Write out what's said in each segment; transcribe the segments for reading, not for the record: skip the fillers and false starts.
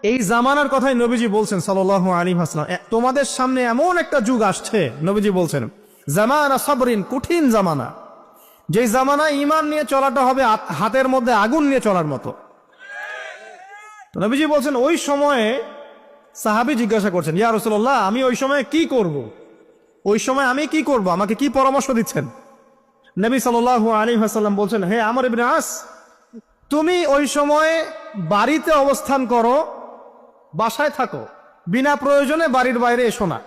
এই জামানার কথাই নবীজি বলছেন সাল্লাল্লাহু আলাইহি ওয়াসাল্লাম, তোমাদের সামনে এমন একটা যুগ আসছে, নবীজি বলছেন জামানা সাবরিন, কঠিন জামানা, যে জামানায় ঈমান নিয়ে চলাটা হবে হাতের মধ্যে আগুন নিয়ে চলার মতো। নবীজি বলছেন ওই সময়ে সাহাবী জিজ্ঞাসা করছেন, ইয়া রাসূলুল্লাহ, আমি ওই সময় কি করব? ওই সময় আমি কি করব, আমাকে কি পরামর্শ দিচ্ছেন? নবী সাল্লাল্লাহু আলাইহি ওয়াসাল্লাম বলছেন, হে আমর ইবনে আস, তুমি ওই সময় বাড়িতে অবস্থান করো, বাসায় থাকো, বিনা প্রয়োজনে বাড়ির বাইরে এসো না।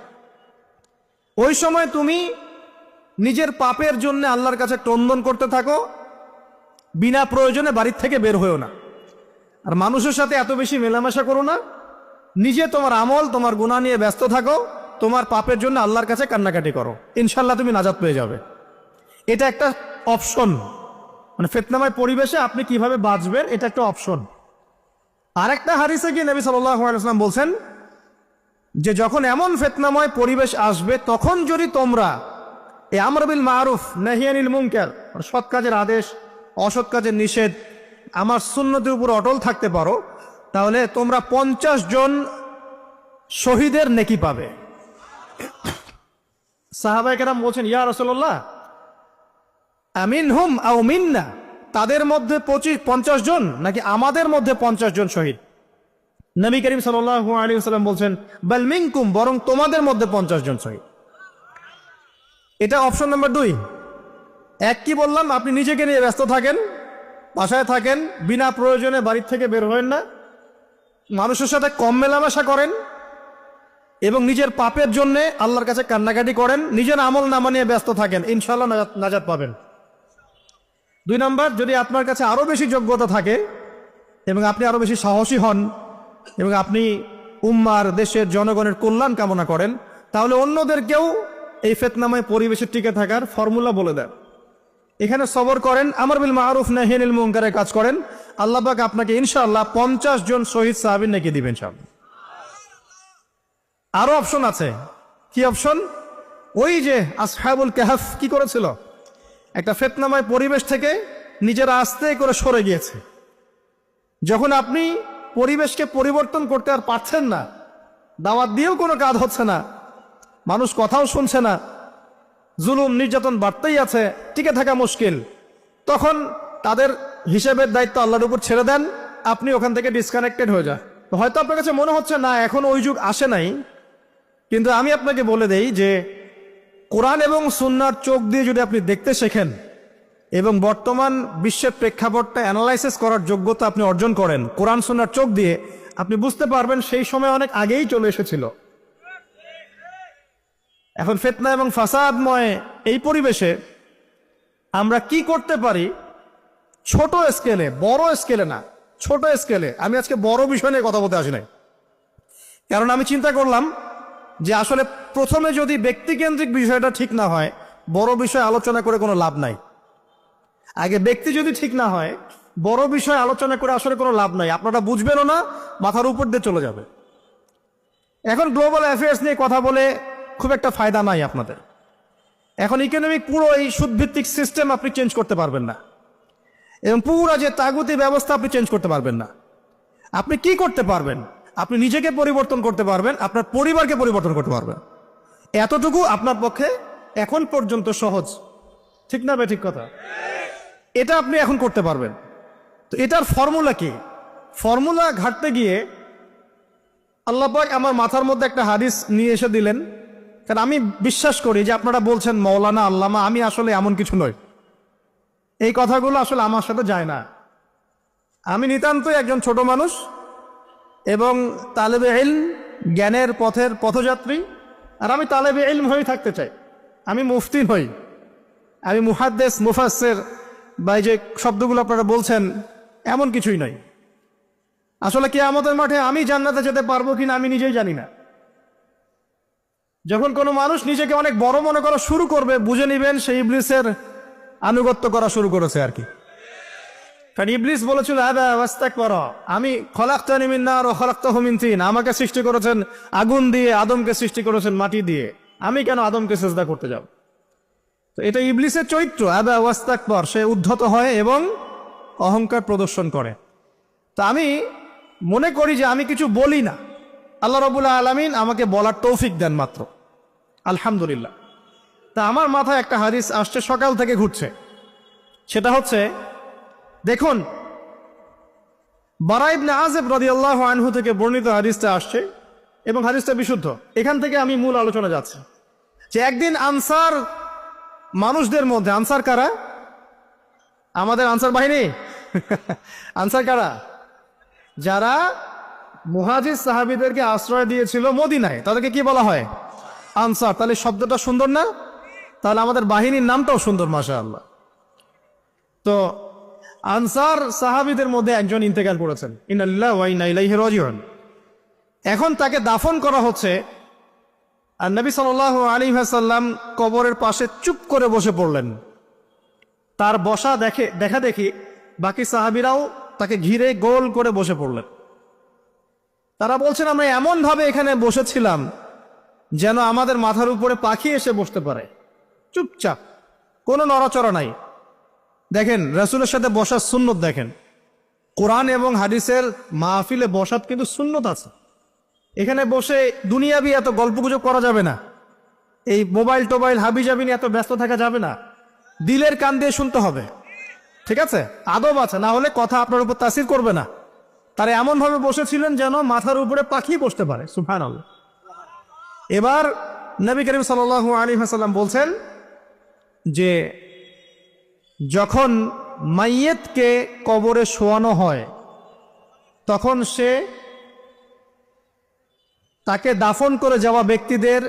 ওই সময় তুমি নিজের পাপের জন্য আল্লাহর কাছে ক্রন্দন করতে থাকো, বিনা প্রয়োজনে বাড়ির থেকে বের হয়েও না। আর মানুষের সাথে এত বেশি মেলামেশা করো না, নিজে তোমার আমল, তোমার গুনাহ নিয়ে ব্যস্ত থাকো, তোমার পাপের জন্য আল্লাহর কাছে কান্নাকাটি করো, ইনশাল্লাহ তুমি নাজাত পেয়ে যাবে। এটা একটা অপশন, মানে ফিতনাময় পরিবেশে আপনি কিভাবে বাঁচবেন, এটা একটা অপশন। আরেকটা হাদিসে গিয়ে নবী সাল্লাল্লাহু আলাইহি ওয়াসাল্লাম বলছেন যে যখন এমন ফিতনাময় পরিবেশ আসবে, তখন যদি তোমরা এই আমর বিল মারুফ নাহি আনিল মুনকার, সৎ কাজের আদেশ, অসৎ কাজের নিষেধ, আমার সুন্নতের উপর অটল থাকতে পারো, তাহলে তোমরা 50 জন শহীদের নেকি পাবে। সাহাবায়ে কেরাম বলছেন, ইয়া রাসূলুল্লাহ, আমিনহুম আও মিন্না, তাদের মধ্যে 50 জন নাকি আমাদের মধ্যে 50 জন শহীদ? নবী করিম সাল্লাল্লাহু আলাইহি ওয়াসাল্লাম বলছেন, বাল মিনকুম, বরং তোমাদের মধ্যে 50 জন শহীদ। এটা অপশন নাম্বার 2। এক কি বললাম, আপনি নিজেকে নিয়ে ব্যস্ত থাকেন, বাসায় থাকেন, বিনা প্রয়োজনে বাড়ির থেকে বের হবেন না, মানুষের সাথে কম মেলামেশা করেন এবং নিজের পাপের জন্য আল্লাহর কাছে কান্নাকাটি করেন, নিজের আমল নামা নিয়ে ব্যস্ত থাকেন, ইনশাআল্লাহ নাজাত পাবেন। 2 নাম্বার, যদি আপনার কাছে আরো বেশি যোগ্যতা থাকে এবং আপনি আরো বেশি সাহসী হন এবং আপনি উম্মার, দেশের জনগণের কল্যাণ কামনা করেন, তাহলে অন্যদেরকেও এই ফিতনাময় পরিবেশে টিকে থাকার ফর্মুলা বলে দেন। এখানে সবর করেন, আমর বিল মারুফ নাহি আনিল মুনকারের কাজ করেন, আল্লাহ পাক আপনাকে ইনশাআল্লাহ 50 জন শহীদ সাহাবীর নেকি দিবেন ইনশাআল্লাহ। আরো অপশন আছে। কি অপশন? ওই যে আসহাবুল কাহফ কি করেছিল, একটা ফিতনাময় পরিবেশ থেকে নিজেরা আস্তে করে সরে গিয়েছে। যখন আপনি পরিবেশকে পরিবর্তন করতে আর পারছেন না, দাওয়াত দিয়েও কোনো কাজ হচ্ছে না, মানুষ কথাও শুনছে না, জুলুম নির্যাতন বাড়তেই আছে, টিকে থাকা মুশকিল, তখন তাদের হিসেবের দায়িত্ব আল্লাহর উপর ছেড়ে দেন, আপনি ওখান থেকে ডিসকানেক্টেড হয়ে যান। হয়তো আপনার কাছে মনে হচ্ছে না এখন ওই যুগ আসে নাই, কিন্তু আমি আপনাকে বলে দেই যে কোরআন এবং সুন্নাহর চোখ দিয়ে যদি আপনি দেখতে শেখেন এবং বর্তমান বিশ্বের প্রেক্ষাপটটা অ্যানালাইসিস করার যোগ্যতা আপনি অর্জন করেন কোরআন সুন্নাহর চোখ দিয়ে, আপনি বুঝতে পারবেন সেই সময় অনেক আগেই চলে এসেছিল। এখন ফিতনা এবং ফাসাদময় এই পরিবেশে আমরা কি করতে পারি, ছোট স্কেলে, বড় স্কেলে না, ছোট স্কেলে। আমি আজকে বড় বিষয় নিয়ে কথা বলতে আসি নাই, কারণ আমি চিন্তা করলাম যে আসলে প্রথমে যদি ব্যক্তিকেন্দ্রিক বিষয়টা ঠিক না হয়, বড় বিষয় আলোচনা করে কোনো লাভ নাই। আগে ব্যক্তি যদি ঠিক না হয়, বড় বিষয় আলোচনা করে আসলে কোনো লাভ নাই, আপনারা বুঝবেনও না, মাথার উপর দিয়ে চলে যাবে। এখন গ্লোবাল অ্যাফেয়ার্স নিয়ে কথা বলে খুব একটা ফায়দা নাই আপনাদের। এখন ইকোনমিক পুরো এই সুদভিত্তিক সিস্টেম আপনি চেঞ্জ করতে পারবেন না, এবং পুরো যে তাগুতি ব্যবস্থা আপনি চেঞ্জ করতে পারবেন না। আপনি কি করতে পারবেন? আপনি নিজেকে পরিবর্তন করতে পারবেন, আপনার পরিবারকে পরিবর্তন করতে পারবেন। এতটুকু আপনার পক্ষে এখন পর্যন্ত সহজ, ঠিক না? ঠিক কথা। এটা আপনি এখন করতে পারবেন। তো এটার ফর্মুলা কি? ফর্মুলা ঘাটতে গিয়ে আল্লাহ পাক আমার মাথার মধ্যে একটা হাদিস নিয়ে এসে দিলেন, কারণ আমি বিশ্বাস করি যে আপনারা বলছেন মৌলানা, আল্লামা, আমি আসলে এমন কিছু নই, এই কথাগুলো আসলে আমার সাথে যায় না। আমি নিতান্তই একজন ছোট মানুষ এবং তালেবে ইলম, জ্ঞানের পথের পথযাত্রী, আর আমি তালেবে ইলম হয়ে থাকতে চাই। আমি মুফতি নই, আমি মুহাদ্দিস, মুফাসসির বা এই যে শব্দগুলো আপনারা বলছেন, এমন কিছুই নয়। আসলে কিয়ামতের মাঠে আমি জান্নাতে যেতে পারবো কিনা আমি নিজেই জানি না। যখন কোনো মানুষ নিজেকে অনেক বড় মনে করা শুরু করবে, বুঝে নিবেন সে ইবলিসের আনুগত্য করা শুরু করেছে আর কি। কারণ ইবলিস বলেছিল, আবা ওয়াস্তাকবারা, আমি খলাকতানি মিন নার ওয়া খলাকতাহু মিন তিন, আমাকে সৃষ্টি করেছেন আগুন দিয়ে, আদমকে সৃষ্টি করেছেন মাটি দিয়ে, আমি কেন আদমকে সিজদা করতে যাব? তো এটা ইবলিসের চরিত্র, আবা ওয়াস্তাকবার, সে উদ্ধত হয় এবং অহংকার প্রদর্শন করে। তো আমি মনে করি যে আমি কিছু বলি না, আল্লাহ রাব্বুল আলামিন আমাকে বলার তৌফিক দেন মাত্র, আলহামদুলিল্লাহ। তা আমার মাথায় একটা হাদিস আসছে, সকাল থেকে ঘুরছে। সেটা হচ্ছে, দেখুন, বারা ইবনে আযিব রাদিয়াল্লাহু আনহু থেকে বর্ণিত হাদিসটা আসছে এবং হাদিসটা বিশুদ্ধ। এখান থেকে আমি মূল আলোচনা যাচ্ছি যে একদিন আনসার মানুষদের মধ্যে, আনসার কারা? আমাদের আনসার বাহিনী। আনসার কারা? যারা মুহাজির সাহাবীদেরকে আশ্রয় দিয়েছিল মদিনায়, তাদেরকে কি বলা হয়? আনসার। তাহলে শব্দটা সুন্দর না? তাহলে আমাদের বাহিনীর নামটাও সুন্দর, মাশাআল্লাহ। তো আনসার সাহাবীদের মধ্যে একজন ইন্তেকাল করেছেন, ইন্না লিল্লাহি ওয়া ইন্না ইলাইহি রাজিউন। এখন তাকে দাফন করা হচ্ছে, আর নবী সাল্লাল্লাহু আলাইহি ওয়াসাল্লাম কবরের পাশে চুপ করে বসে পড়লেন। তার বসা দেখা দেখি বাকি সাহাবীরাও তাকে ঘিরে গোল করে বসে পড়লেন। তারা বলছেন, আমরা এমন ভাবে এখানে বসেছিলাম যেন আমাদের মাথার উপরে পাখি এসে বসতে পারে, চুপচাপ, কোনো নড়াচড়া নাই। দেখেন, রাসূলের সাথে বসার সুন্নত দেখেন, কোরআন এবং হাদিসের মাহফিলে বসার কিন্তু সুন্নত আছে। এখানে বসে দুনিয়াবি এত গল্পগুজব করা যাবে না, এই মোবাইল টোবাইল হাবিজাবি নিয়ে এত ব্যস্ত থাকা যাবে না, দিলের কান দিয়ে শুনতে হবে, ঠিক আছে? আদব আছে, না হলে কথা আপনার উপর তাসির করবে না। তারা এমন ভাবে বসেছিলেন যেন মাথার উপরে পাখি বসতে পারে, সুবহানাল্লাহ। এবার নবী করিম সাল্লাল্লাহু আলাইহি ওয়াসাল্লাম বলছেন যে যখন মাইয়েতকে কবরে শোয়ানো হয় তখন সে তাকে দাফন করে যাওয়া ব্যক্তিদের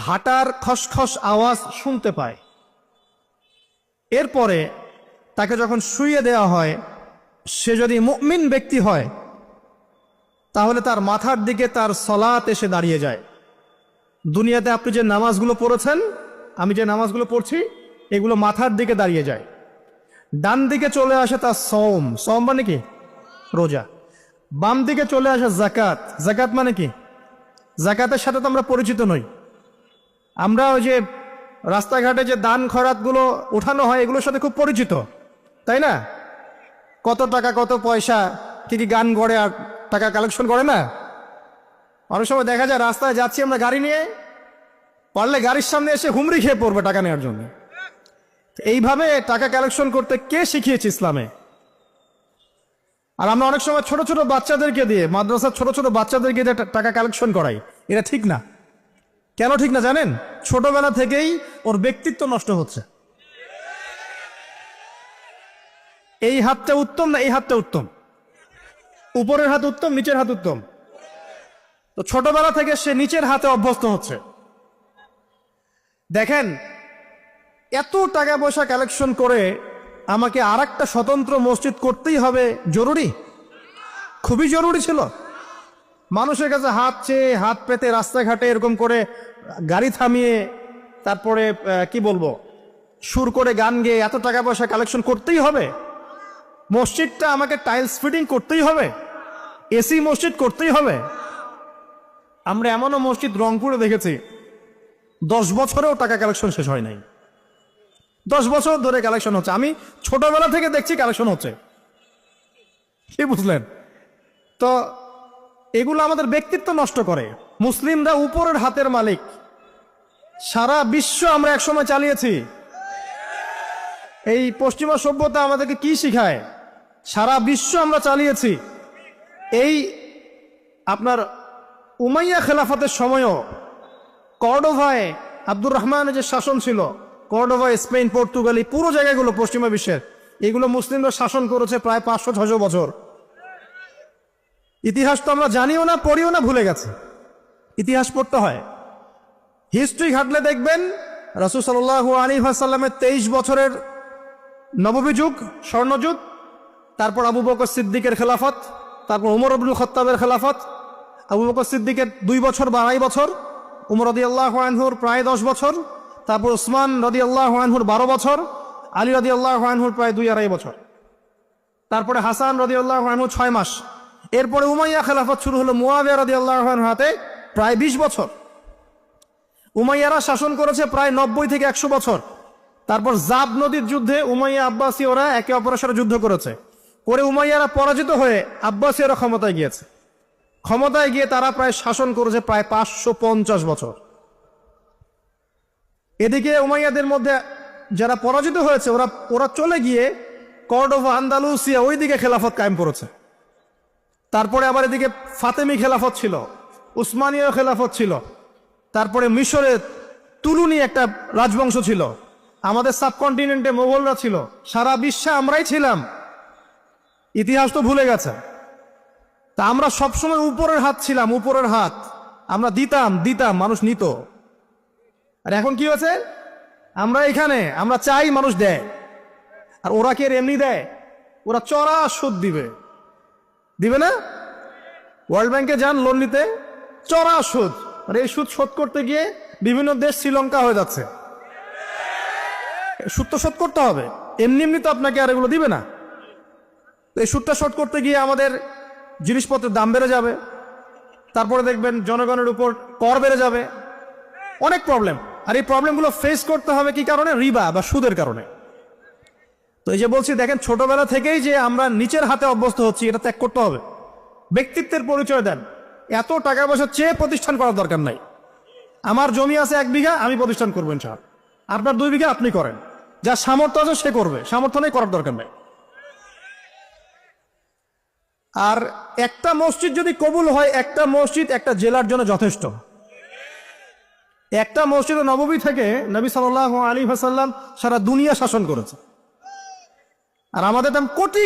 হাঁটার খসখস আওয়াজ শুনতে পায়। এরপরে তাকে যখন শুইয়ে দেওয়া হয়, সে যদি মুমিন ব্যক্তি হয় তাহলে তার মাথার দিকে তার সলাত এসে দাঁড়িয়ে যায়। দুনিয়াতে আপনি যে নামাজগুলো পড়েছেন, আমি যে নামাজগুলো পড়ছি, এগুলো মাথার দিকে দাঁড়িয়ে যায়। ডান দিকে চলে আসে তার সওম, সওম মানে কি? রোজা। বাম দিকে চলে আসে যাকাত, যাকাত মানে কি? যাকাতের সাথে তো আমরা পরিচিত নই। আমরা ওই যে রাস্তাঘাটে যে দান খয়রাতগুলো উঠানো হয়, এগুলোর সাথে খুব পরিচিত, তাই না? কত টাকা, কত পয়সা, কি কি গান গড়ে আর টাকা কালেকশন করে না? অনেক সময় দেখা যায় রাস্তায় যাচ্ছি আমরা গাড়ি নিয়ে, পারলে গাড়ির সামনে এসে হুমড়ি খেয়ে পড়বে টাকা নেওয়ার জন্য। এইভাবে টাকা কালেকশন করতে কে শিখিয়েছে ইসলামে? আর আমরা অনেক সময় ছোট ছোট বাচ্চাদেরকে দিয়ে, মাদ্রাসার ছোট ছোট বাচ্চাদেরকে দিয়ে টাকা কালেকশন করাই। এটা ঠিক না। কেন ঠিক না জানেন? ছোটবেলা থেকেই ওর ব্যক্তিত্ব নষ্ট হচ্ছে। এই হাতটা উত্তম না এই হাতটা উত্তম? উপরের হাত উত্তম, নিচের হাত উত্তম? তো ছোটবেলা থেকে সে নিচের হাতে অভ্যস্ত হচ্ছে। দেখেন, এত টাকা পয়সা কালেকশন করে আমাকে আর একটা স্বতন্ত্র মসজিদ করতেই হবে জরুরি? খুবই জরুরি ছিল। মানুষের কাছে হাত চেয়ে, হাত পেতে, রাস্তাঘাটে এরকম করে গাড়ি থামিয়ে, তারপরে কি বলবো, সুর করে গান গেয়ে এত টাকা পয়সা কালেকশন করতেই হবে? মসজিদটা আমাকে টাইলস ফিটিং করতেই হবে? এসি মসজিদ করতেই হবে? আমরা এমনও মসজিদ রংপুরে দেখেছি 10 বছরেও টাকা কালেকশন শেষ হয় নাই। 10 বছর ধরে কালেকশন হচ্ছে। আমি ছোটবেলা থেকে দেখছি কালেকশন হচ্ছে। কি বুঝলেন? তো এগুলো আমাদের ব্যক্তিত্ব নষ্ট করে। মুসলিমরা উপরের হাতের মালিক। সারা বিশ্ব আমরা একসময় চালিয়েছি। এই পশ্চিমা সভ্যতা আমাদেরকে কি শিখায়? সারা বিশ্ব আমরা চালিয়েছি। এই আপনার উমাইয়া খেলাফতের সময়ও কর্ডোভায় আব্দুর রহমানের যে শাসন ছিল, কর্ডোভা, স্পেন, পর্তুগাল, এই পুরো জায়গাগুলো পশ্চিমা বিশ্বের, এগুলো মুসলিমরা শাসন করেছে প্রায় 500-600 বছর। ইতিহাস তো আমরা জানিও না, পড়িও না, ভুলে গেছে। ইতিহাস পড়তে হয়। হিস্ট্রি ঘাটলে দেখবেন রাসূল সাল্লাল্লাহু আলাইহি ওয়াসাল্লামের 23 বছরের নববী যুগ, স্বর্ণযুগ, তারপর আবু বকর সিদ্দিকের খেলাফত, তারপর উমর ইবনুল খাত্তাবের খেলাফত। আবু বকর সিদ্দিকের 2 বছর বা 2.5 বছর, উমর রাদিয়াল্লাহু আনহুর প্রায় 10 বছর, তারপর উসমান রাদিয়াল্লাহু আনহুর 12 বছর, আলী রাদিয়াল্লাহু আনহুর প্রায় 2-2.5 বছর, তারপরে হাসান রাদিয়াল্লাহু আনহু 6 মাস। এরপরে উমাইয়া খেলাফত শুরু হলো মুয়াবিয়া রাদিয়াল্লাহু আনহুর হাতে, প্রায় 20 বছর। উমাইয়ারা শাসন করেছে প্রায় 90 থেকে 100 বছর। তারপর জাব নদীর যুদ্ধে উমাইয়া আব্বাসী ওরা একে অপরের সাথে যুদ্ধ করেছে। পরে উমাইয়ারা পরাজিত হয়ে আব্বাসীয়রা ক্ষমতায় গিয়েছে। ক্ষমতায় গিয়ে তারা প্রায় শাসন করেছে প্রায় 550 বছর। এদিকে উমাইয়াদের মধ্যে যারা পরাজিত হয়েছে ওরা চলে গিয়ে কর্ডোভা, আন্দালুসিয়া ওইদিকে খেলাফত কায়েম করেছে। তারপরে আবার এদিকে ফাতেমি খেলাফত ছিল, উসমানীয় খেলাফত ছিল, তারপরে মিশরে তুলুনি একটা রাজবংশ ছিল, আমাদের সাবকন্টিনেন্টে মোগলরা ছিল, সারা বিশ্বে আমরাই ছিলাম। ইতিহাস তো ভুলে গেছে। তা আমরা সবসময় উপরের হাত ছিলাম, উপরের হাত আমরা দিতাম, মানুষ নিত। আর এখন কি হয়েছে? আমরা এখানে আমরা চাই, মানুষ দেয়। আর ওরা কি এমনি দেয়? ওরা চড়া সুদ দিবে না? ওয়ার্ল্ড ব্যাংকে যান লোন নিতে, চড়া সুদ। আর এই সুদ শোধ করতে গিয়ে বিভিন্ন দেশ শ্রীলঙ্কা হয়ে যাচ্ছে। সুদ তো শোধ করতে হবে, এমনি তো আপনাকে আর এগুলো দিবে না। এই সুদটা শোধ করতে গিয়ে আমাদের জিনিসপত্রের দাম বেড়ে যাবে, তারপরে দেখবেন জনগণের উপর কর বেড়ে যাবে, অনেক প্রবলেম। আর এই প্রবলেমগুলো ফেস করতে হবে কি কারণে? রিবা বা সুদের কারণে। তো এই যে বলছি, দেখেন ছোটবেলা থেকেই যে আমরা নিচের হাতে অভ্যস্ত হচ্ছি, এটা ত্যাগ করতে হবে। ব্যক্তিত্বের পরিচয় দেন। এত টাকা পয়সা চেয়ে প্রতিষ্ঠান করার দরকার নাই। আমার জমি আছে 1 বিঘা, আমি প্রতিষ্ঠান করবো ইনশাআল্লাহ। আপনার 2 বিঘা আপনি করেন, যা সামর্থ্য আছে সে করবে, সামর্থ্য নেই করার দরকার নাই। আর একটা মসজিদ যদি কবুল হয়, একটা মসজিদ একটা জেলার জন্য যথেষ্ট। একটা মসজিদ নববী থেকে নবী সাল্লাল্লাহু আলাইহি ওয়াসাল্লাম সারা দুনিয়া শাসন করেছে। আর আমাদের তেমন কোটি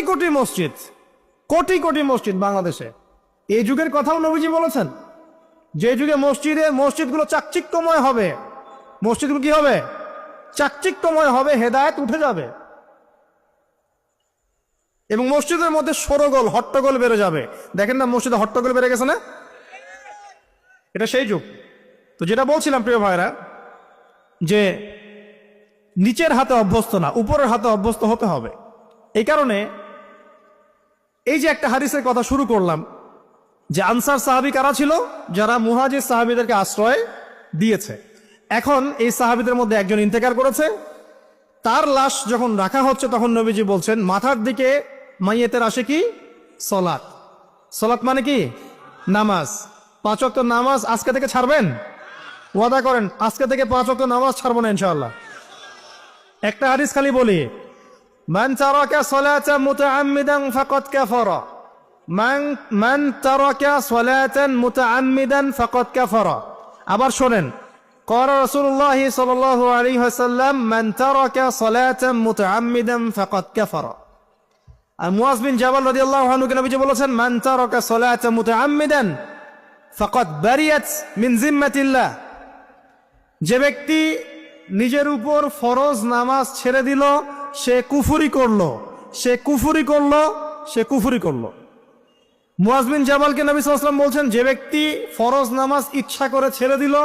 কোটি মসজিদ বাংলাদেশে। এই যুগের কথাও নবীজি বলেছেন, যে যুগে মসজিদগুলো চাকচিক্যময় হবে, মসজিদগুলো কি হবে? চাকচিক্যময় হবে, হেদায়েত উঠে যাবে, এবং মসজিদের মধ্যে সরগোল হট্টগোল বেড়ে যাবে। দেখেন না মসজিদে হট্টগোল বেড়ে গেছে না? এটা সেই যুগ। তো যেটা বলছিলাম প্রিয় ভাইরা, যে নিচের হাতে অভ্যস্ত না, উপরের হাতে অভ্যস্ত হতে হবে। এই কারণে এই যে একটা হাদিসের কথা শুরু করলাম, যে আনসার সাহাবী কারা ছিল? যারা মুহাজির সাহাবীদেরকে আশ্রয় দিয়েছে। এখন এই সাহাবীদের মধ্যে একজন ইন্তেকার করেছে, তার লাশ যখন রাখা হচ্ছে তখন নবীজি বলছেন, মাথার দিকে মাইয়েতের আসে কি? সলাত। সলাত মানে কি? নামাজ। 5 ওয়াক্ত নামাজ আজকে থেকে ছাড়বেন? ওয়াদা করেন আজকে থেকে 5 ওয়াক্ত নামাজ ছাড়বো না ইনশাআল্লাহ। একটা হাদিস খালি বলি, মান তারাকা সালাতান মুতাআম্মিদান ফাকাদ কাফারা, মান তারাকা সালাতান মুতাআম্মিদান ফাকাদ কাফারা। আবার শোনেন, قال رسول الله صلى الله عليه وسلم من ترك صلاة متعمدا فقد كفر। আর মুয়াজ বিন জাবাল রাদিয়াল্লাহু আনহু কে নবীজি বলেছেন, মান তারাকা সালাতা মুতাআম্মিদান ফাকাদ বারিয়াত মিন জিম্মাতিল্লাহ। যে ব্যক্তি নিজের উপর ফরজ নামাজ ছেড়ে দিল, সে কুফরি করলো। মুয়াজ বিন জাবালকে নবী সাল্লাল্লাহু আলাইহি ওয়াসাল্লাম বলছেন, যে ব্যক্তি ফরজ নামাজ ইচ্ছা করে ছেড়ে দিল,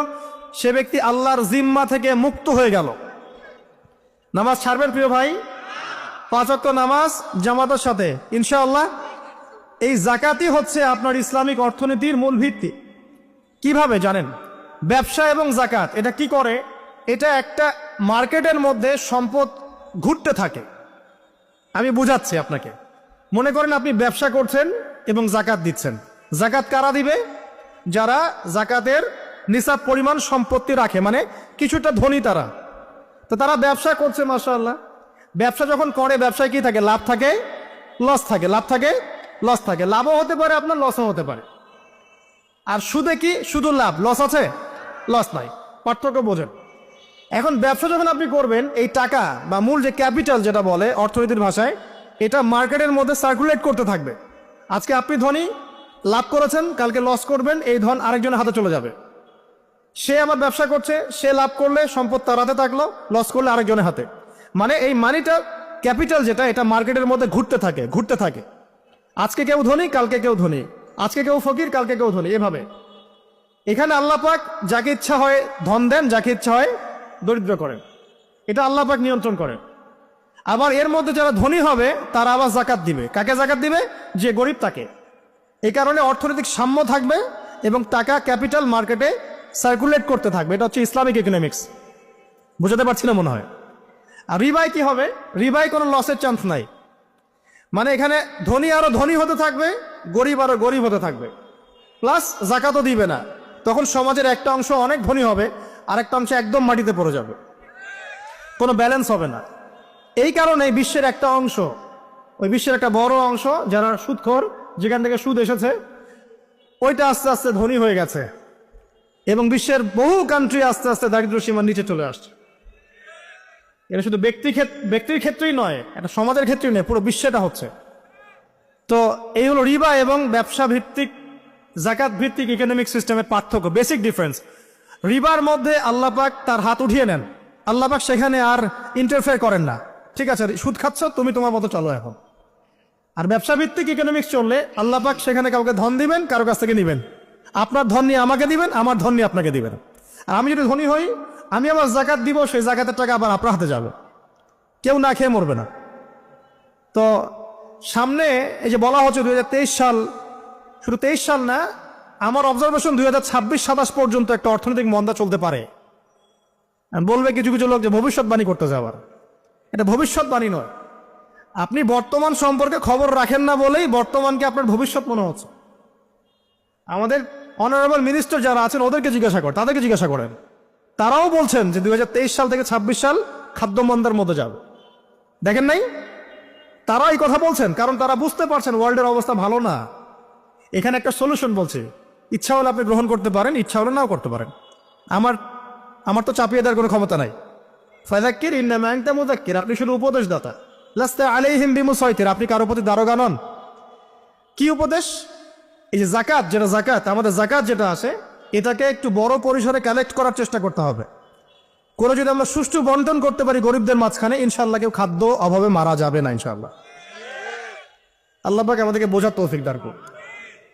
সে ব্যক্তি আল্লাহর জিম্মা থেকে মুক্ত হয়ে গেল। নামাজ ছাড়বেন প্রিয় ভাই? 5 ওয়াক্ত নামাজ জামাতের সাথে ইনশাআল্লাহ। এই যাকাতই হচ্ছে আপনার ইসলামিক অর্থনীতির মূল ভিত্তি। কিভাবে জানেন? ব্যবসা এবং যাকাত এটা কি করে? এটা একটা মার্কেটের মধ্যে সম্পদ ঘুরতে থাকে। আমি বুঝাচ্ছি আপনাকে। মনে করেন আপনি ব্যবসা করছেন এবং যাকাত দিচ্ছেন। যাকাত কারা দিবে? যারা যাকাতের নিসাব পরিমাণ সম্পত্তি রাখে, মানে কিছুটা ধনী তারা। তো তারা ব্যবসা করছে, মাশাআল্লাহ। ব্যবসা যখন করে, ব্যবসায় কি থাকে? লাভ থাকে, লস থাকে, লাভ থাকে, লস থাকে। লাভও হতে পারে আপনার, লসও হতে পারে। আর সুদে কি? শুধু লাভ, লস আছে, লস নাই। পার্থক্য বোঝেন। এখন ব্যবসা যখন আপনি করবেন, এই টাকা বা মূল যে ক্যাপিটাল যেটা বলে অর্থনীতির ভাষায়, এটা মার্কেটের মধ্যে সার্কুলেট করতে থাকবে। আজকে আপনি ধনী, লাভ করেছেন, কালকে লস করবেন, এই ধন আরেকজনের হাতে চলে যাবে। সে আবার ব্যবসা করছে, সে লাভ করলে সম্পদ তার হাতে থাকলো, লস করলে আরেকজনের হাতে। মানে এই মানিটা, ক্যাপিটাল যেটা, এটা মার্কেটের মধ্যে ঘুরতে থাকে। আজকে কেউ ধনী, কালকে কেউ ধনী, আজকে কেউ ফকির, কালকে কেউ ধনী, এভাবে। এখানে আল্লাহ পাক যাকে ইচ্ছা হয় ধন দেন, যাকে ইচ্ছা হয় দরিদ্র করেন। এটা আল্লাহ পাক নিয়ন্ত্রণ করেন। আবার এর মধ্যে যারা ধনী হবে তারা আবার যাকাত দিবে। কাকে যাকাত দিবে? যে গরিব তাকে। এই কারণে অর্থনৈতিক সাম্য থাকবে এবং টাকা, ক্যাপিটাল মার্কেটে সার্কুলেট করতে থাকবে। এটা হচ্ছে ইসলামিক ইকোনমিক্স। বুঝাতে পারছি না মনে হয়। আর রিবায় কি হবে? রিবায় কোনো লসের চান্স নাই। মানে এখানে ধনী আরো ধনী হতে থাকবে, গরিব আরো গরিব হতে থাকবে, প্লাস জাকাতও দিবে না। তখন সমাজের একটা অংশ অনেক ধনী হবে, আর একটা অংশ একদম মাটিতে পড়ে যাবে, কোনো ব্যালেন্স হবে না। এই কারণে বিশ্বের একটা অংশ, ওই বিশ্বের একটা বড় অংশ যারা সুদখোর, যেখান থেকে সুদ এসেছে, ওইটা আস্তে আস্তে ধনী হয়ে গেছে, এবং বিশ্বের বহু কান্ট্রি আস্তে আস্তে দারিদ্র্য সীমার নিচে চলে আসছে। এটা শুধু ব্যক্তির ক্ষেত্রেই নয়, এটা সমাজের ক্ষেত্রেই নয়, পুরো বিশ্বেটা হচ্ছে। তো এই হলো রিবা এবং ব্যবসা ভিত্তিক জাকাত ভিত্তিক ইকোনমিক সিস্টেমের পার্থক্য, বেসিক ডিফারেন্স। রিবার মধ্যে আল্লাহ পাক তার হাত উঠিয়ে নেন, আল্লাহ পাক সেখানে আর ইন্টারফেয়ার করেন না। ঠিক আছে, সুদ খাচ্ছ, তুমি তোমার মতো চলো এখন। আর ব্যবসা ভিত্তিক ইকোনমিক্স চললে আল্লাহ পাক সেখানে কাউকে ধন দিবেন, কারো কাছ থেকে নিবেন। আপনার ধন নিয়ে আমাকে দিবেন, আমার ধন নিয়ে আপনাকে দিবেন। আর আমি যদি ধনী হই, আমি আমার জাকাত দিব, সেই জাকাতের টাকা আবার আপনার হাতে যাবে, কেউ না খেয়ে মরবে না। তো সামনে এই যে বলা হচ্ছে 2023 সাল, শুধু 23 সাল না, আমার অবজারভেশন 2026-27 পর্যন্ত একটা অর্থনৈতিক মন্দা চলতে পারে। বলবে কিছু কিছু লোক যে ভবিষ্যৎবাণী করতে যাবার, এটা ভবিষ্যৎবাণী নয়। আপনি বর্তমান সম্পর্কে খবর রাখেন না বলেই বর্তমানকে আপনার ভবিষ্যৎ মনে হচ্ছে। আমাদের অনারেবল মিনিস্টার যারা আছেন ওদেরকে জিজ্ঞাসা করেন, তাদেরকে জিজ্ঞাসা করেন, তারাও বলছেন যে 2023 সাল থেকে 26 সাল খাদ্যমন্দার মধ্যে যাবে। দেখেন নাই, তারা এই কথা বলছেন কারণ তারা বুঝতে পারছেন ওয়ার্ল্ডের অবস্থা ভালো না। এখানে একটা সলিউশন বলছে, ইচ্ছা হলে আপনি গ্রহণ করতে পারেন, ইচ্ছা হলে নাও করতে পারেন। আমার তো চাপিয়ে দেওয়ার কোনো ক্ষমতা নাই। ফাযাক্কির ইন্নামা আনতা মুযাক্কির, আপনি শুধু উপদেশদাতা। লাস্তা আলাইহিম বিমুসাইতির, আপনি কারো প্রতি দারোগা নন। কি উপদেশ? এই যে জাকাত, যেটা জাকাত, আমাদের জাকাত যেটা আছে, এটাকে একটু বড় পরিসরে কালেক্ট করার চেষ্টা করতে হবে। করে যদি আমরা সুষ্ঠু বন্টন করতে পারি গরিবদের মাঝখানে, ইনশাআল্লাহ কেউ খাদ্য অভাবে মারা যাবে না ইনশাআল্লাহ। আল্লাহ পাক আমাদেরকে বোঝার তৌফিক দান করুন।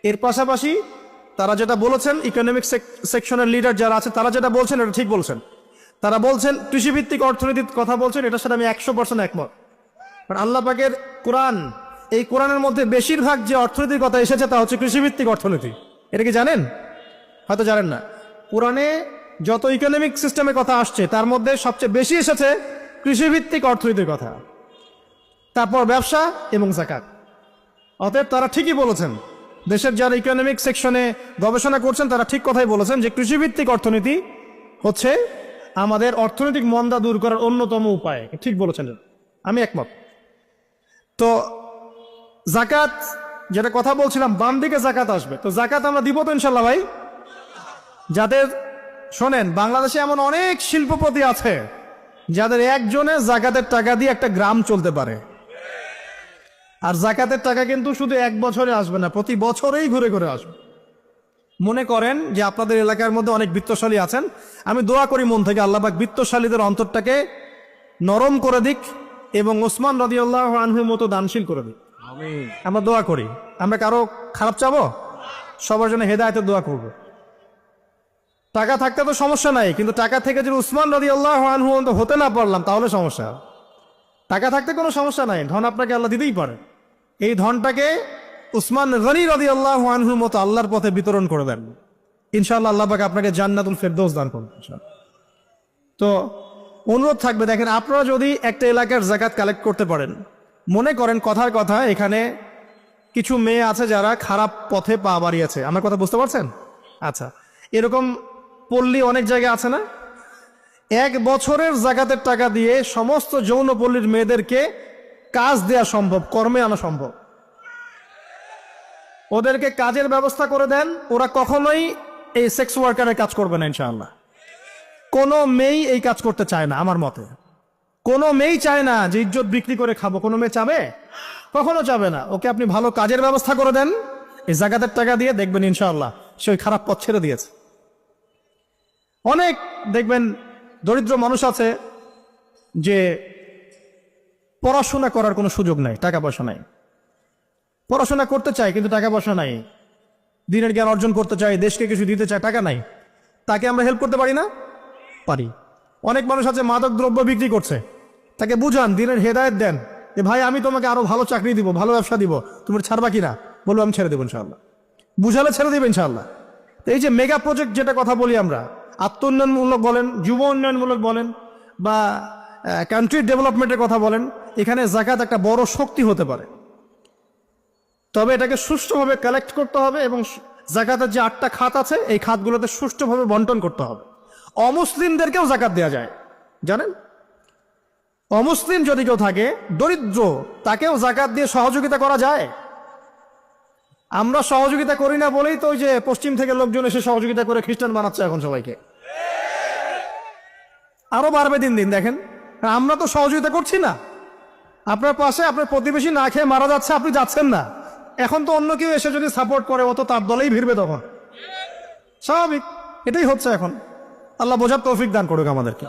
এর পাশাপাশি তারা যেটা বলেছেন, ইকোনমিক সেকশনের লিডার যারা আছে তারা যেটা বলছেন এটা ঠিক বলছেন। তারা বলছেন কৃষিভিত্তিক অর্থনীতির কথা বলছেন, এটার সাথে আমি 100% একমত। কারণ আল্লাহ পাকের কোরআন, এই কোরআনের মধ্যে বেশিরভাগ যে অর্থনীতির কথা এসেছে তা হচ্ছে কৃষিভিত্তিক অর্থনীতি। এটা কি জানেন? হয়তো জানেন না। কোরআনে যত ইকোনমিক সিস্টেমের কথা আসছে তার মধ্যে সবচেয়ে বেশি এসেছে কৃষিভিত্তিক অর্থনীতির কথা, তারপর ব্যবসা এবং জাকাত। অতএব তারা ঠিকই বলেছেন, দেশের যারা ইকোনমিক সেকশনে গবেষণা করছেন তারা ঠিক কথাই বলেছেন যে কৃষিভিত্তিক অর্থনীতি হচ্ছে আমাদের অর্থনৈতিক মন্দা দূর করার অন্যতম উপায়। ঠিক বলেছেন, আমি একমত। তো জাকাত যেটা কথা বলছিলাম, বাম দিকে জাকাত আসবে, তো জাকাত আমরা দিব তো ইনশাল্লাহ ভাই। যাদের, শোনেন, বাংলাদেশে এমন অনেক শিল্পপতি আছে যাদের একজনে জাকাতের টাকা দিয়ে একটা গ্রাম চলতে পারে। আর জাকাতের টাকা কিন্তু শুধু এক বছরে আসবে না, প্রতি বছরেই ঘুরে ঘুরে আসবে। মনে করেন যে আপনাদের এলাকার মধ্যে অনেক বিত্তশালী আছেন, আমি দোয়া করি মন থেকে আল্লাহ পাক বিত্তশালীদের অন্তরটাকে নরম করে দিক এবং ওসমান রাদিয়াল্লাহু আনহুর মতো দানশীল করে দিক। আমরা দোয়া করি, আমরা কারো খারাপ চাবো, সবার জন্য হেদায়েতের দোয়া করব। টাকা থাকতে তো সমস্যা নাই, কিন্তু টাকা থেকে যদি উসমান রাদিয়াল্লাহু আনহু হতে না পারলাম তাহলে সমস্যা। টাকা থাকতে কোনো সমস্যা নাই, ধন আপনাকে আল্লাহ দিতেই পারে। এই ধনটাকে উসমান গনি রাদিয়াল্লাহু আনহুর মতো আল্লাহর পথে বিতরণ করে দেন, ইনশাআল্লাহ আল্লাহ পাক আপনাকে জান্নাতুল ফেরদৌস দান করবেন। তো অনুরোধ থাকবে, দেখেন, আপনারা যদি একটা এলাকার জাকাত কালেক্ট করতে পারেন, মনে করেন কথার কথা এখানে কিছু মেয়ে আছে যারা খারাপ পথে পা বাড়িয়েছে, আমার কথা বুঝতে পারছেন? আচ্ছা, এরকম পল্লী অনেক জায়গায় আছে না? এক বছরের জাকাতের টাকা দিয়ে সমস্ত যৌনপল্লীর মেয়েদেরকে কাজ দেয়া সম্ভব, কর্মে আনা সম্ভব। ওদেরকে কাজের ব্যবস্থা করে দেন, ওরা কখনোই এই সেক্স ওয়ার্কারের কাজ করবে না ইনশাআল্লাহ। কোনো মেয়েই এই কাজ করতে চায় না আমার মতে। কোনো মেয়েই চায় না যে ইজ্জত বিক্রি করে খাবো, কোনো মেয়ে চাবে? কখনো চাবে না। ওকে আপনি ভালো কাজের ব্যবস্থা করে দেন এই জাকাতের টাকা দিয়ে, দেখবেন ইনশাআল্লাহ সে ওই খারাপ পথ ছেড়ে দিয়েছে। অনেক দেখবেন দরিদ্র মানুষ আছে যে পড়াশোনা করার কোনো সুযোগ নাই, টাকা পয়সা নাই, পড়াশোনা করতে চায় কিন্তু টাকা পয়সা নাই, দিনের জ্ঞান অর্জন করতে চায়, দেশকে কিছু দিতে চায়, টাকা নাই। তাকে আমরা হেল্প করতে পারি না? পারি। অনেক মানুষ আছে মাদক দ্রব্য বিক্রি করছে, তাকে বুঝান, দিনের হেদায়েত দেন যে ভাই আমি তোমাকে আরো ভালো চাকরি দিব, ভালো ব্যবসা দিব, তুমি ছাড়বা কিনা? বলবো আমি ছেড়ে দেবো ইনশাআল্লাহ। বুঝালে ছেড়ে দেবে ইনশাআল্লাহ। এই যে মেগা প্রজেক্ট যেটা কথা বলি আমরা, আত্ম উন্নয়নমূলক বলেন, যুব উন্নয়নমূলক বলেন, বা কান্ট্রি ডেভেলপমেন্টের কথা বলেন, এখানে জাকাত একটা বড় শক্তি হতে পারে। তবে এটাকে সুষ্ঠুভাবে কালেক্ট করতে হবে এবং জাকাতের যে 8টা খাত আছে এই খাতগুলোতে সুষ্ঠুভাবে বন্টন করতে হবে। অমুসলিমদেরকেও জাকাত দেওয়া যায়, জানেন? অমুসলিম যদি কেউ থাকে, দরিদ্র, তাকেও জাকাত দিয়ে সহযোগিতা করা যায়। আমরা সহযোগিতা করি না বলেই তো ওই যে পশ্চিম থেকে লোকজন এসে সহযোগিতা করে খ্রিস্টান বানাচ্ছে এখন সবাইকে। আরো বাড়বে দিন দিন, দেখেন। আমরা তো সহযোগিতা করছি না। আপনার পাশে আপনার প্রতিবেশী না খেয়ে মারা যাচ্ছে, আপনি যাচ্ছেন না। এখন তো অন্য কেউ এসে যদি সাপোর্ট করে, ও তো তার দলেই ভিড়বে তখন। স্বাভাবিক, এটাই হচ্ছে এখন। আল্লাহ বোঝার তৌফিক দান করুক আমাদেরকে।